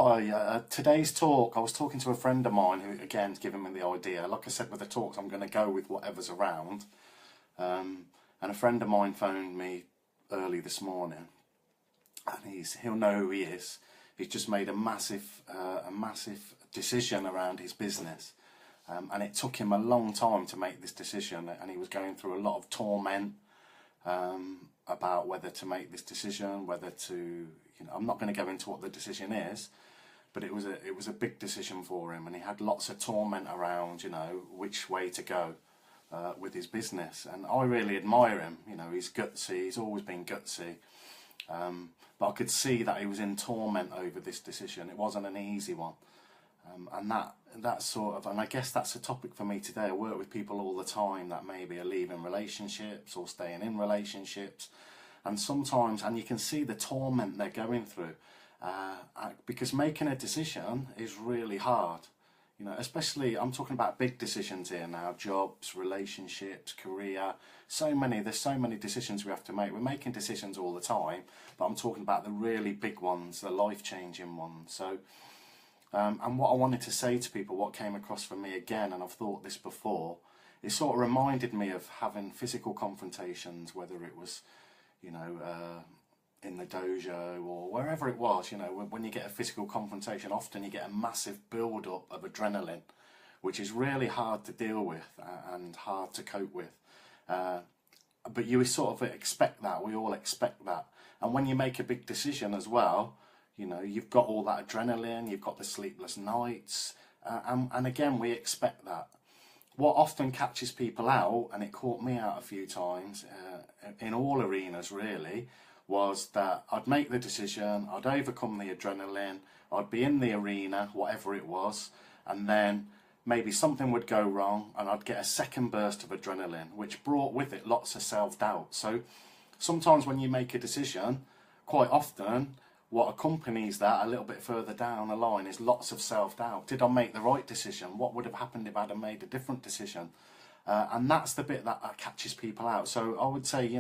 Hi, today's talk, I was talking to a friend of mine who, again, giving me the idea. Like I said with the talks, I'm going to go with whatever's around. And a friend of mine phoned me early this morning, and he'll know who he is. He's just made a massive decision around his business, and it took him a long time to make this decision, and he was going through a lot of torment about whether to make this decision, whether to, I'm not going to go into what the decision is, but it was a big decision for him, and he had lots of torment around, which way to go with his business. And I really admire him. He's gutsy. He's always been gutsy. But I could see that he was in torment over this decision. It wasn't an easy one. And that sort of, and I guess that's a topic for me today. I work with people all the time that maybe are leaving relationships or staying in relationships, and sometimes, and you can see the torment they're going through, because making a decision is really hard. Especially, I'm talking about big decisions here now: jobs, relationships, career. There's so many decisions we have to make. We're making decisions all the time, but I'm talking about the really big ones, the life-changing ones. So. And what I wanted to say to people, what came across for me again, and I've thought this before, it sort of reminded me of having physical confrontations, whether it was, in the dojo or wherever it was. When you get a physical confrontation, often you get a massive build-up of adrenaline, which is really hard to deal with and hard to cope with. But you sort of expect that. We all expect that. And when you make a big decision as well, you've got all that adrenaline, you've got the sleepless nights, and again, we expect that. What often catches people out, and it caught me out a few times, in all arenas really, was that I'd make the decision, I'd overcome the adrenaline, I'd be in the arena, whatever it was, and then maybe something would go wrong, and I'd get a second burst of adrenaline, which brought with it lots of self-doubt. So sometimes when you make a decision, quite often, what accompanies that a little bit further down the line is lots of self-doubt. Did I make the right decision? What would have happened if I'd have made a different decision? And that's the bit that catches people out. So I would say,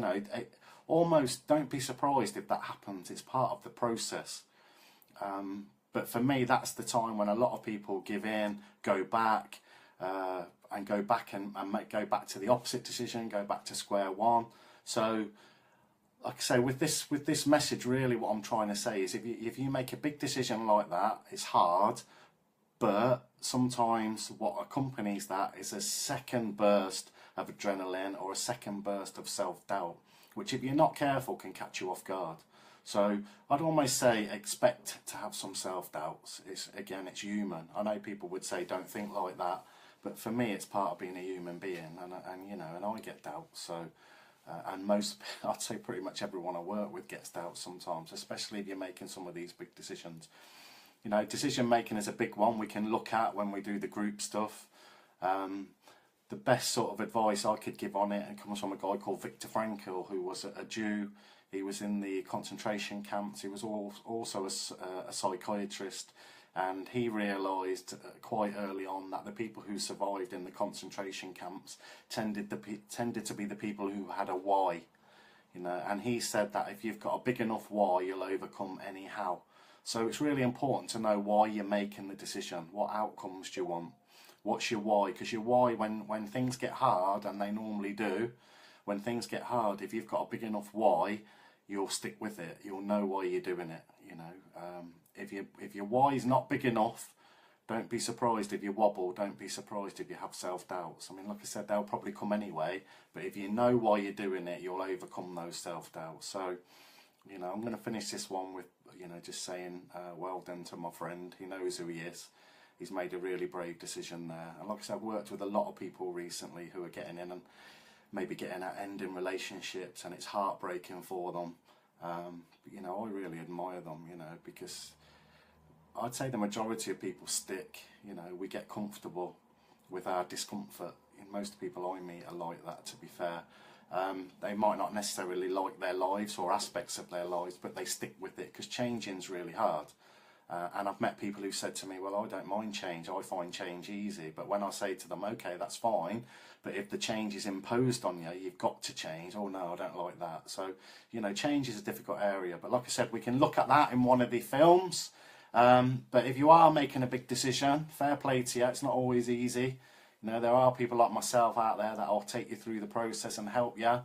almost don't be surprised if that happens. It's part of the process. But for me, that's the time when a lot of people give in, go back, and go back go back to the opposite decision, go back to square one. So, like I say, with this message, really what I'm trying to say is if you make a big decision like that, it's hard, but sometimes what accompanies that is a second burst of adrenaline or a second burst of self-doubt, which if you're not careful can catch you off guard. So I'd almost say expect to have some self-doubts. It's human. I know people would say don't think like that, but for me it's part of being a human being, and I get doubts. So. And I'd say pretty much everyone I work with gets doubts sometimes, especially if you're making some of these big decisions. Decision making is a big one we can look at when we do the group stuff. The best sort of advice I could give on it, and comes from a guy called Viktor Frankl, who was a Jew. He was in the concentration camps. He was also a psychiatrist. And he realised quite early on that the people who survived in the concentration camps tended to be the people who had a why, And he said that if you've got a big enough why, you'll overcome any how. So it's really important to know why you're making the decision. What outcomes do you want? What's your why? Because your why, when things get hard, and they normally do, when things get hard, if you've got a big enough why, you'll stick with it. You'll know why you're doing it. If your why is not big enough, don't be surprised if you wobble. Don't be surprised if you have self-doubts. I mean, like I said, they'll probably come anyway. But if you know why you're doing it, you'll overcome those self-doubts. So, I'm going to finish this one with, just saying, well done to my friend. He knows who he is. He's made a really brave decision there. And like I said, I've worked with a lot of people recently who are getting in and maybe getting at ending relationships, and it's heartbreaking for them. I really admire them, because I'd say the majority of people stick. We get comfortable with our discomfort. Most people I meet are like that, to be fair. They might not necessarily like their lives or aspects of their lives, but they stick with it because changing's really hard. And I've met people who said to me, well, I don't mind change, I find change easy. But when I say to them, okay, that's fine, but if the change is imposed on you, you've got to change. Oh no, I don't like that. So, change is a difficult area. But like I said, we can look at that in one of the films. But if you are making a big decision, fair play to you. It's not always easy. You know, there are people like myself out there that will take you through the process and help you.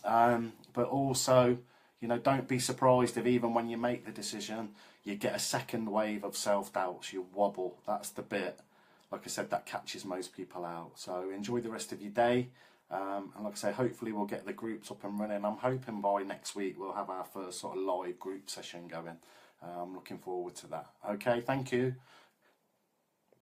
But also, you know, don't be surprised if even when you make the decision, you get a second wave of self-doubts, you wobble. That's the bit, like I said, that catches most people out. So enjoy the rest of your day. And like I say, hopefully we'll get the groups up and running. I'm hoping by next week we'll have our first sort of live group session going. I'm looking forward to that. Okay, thank you.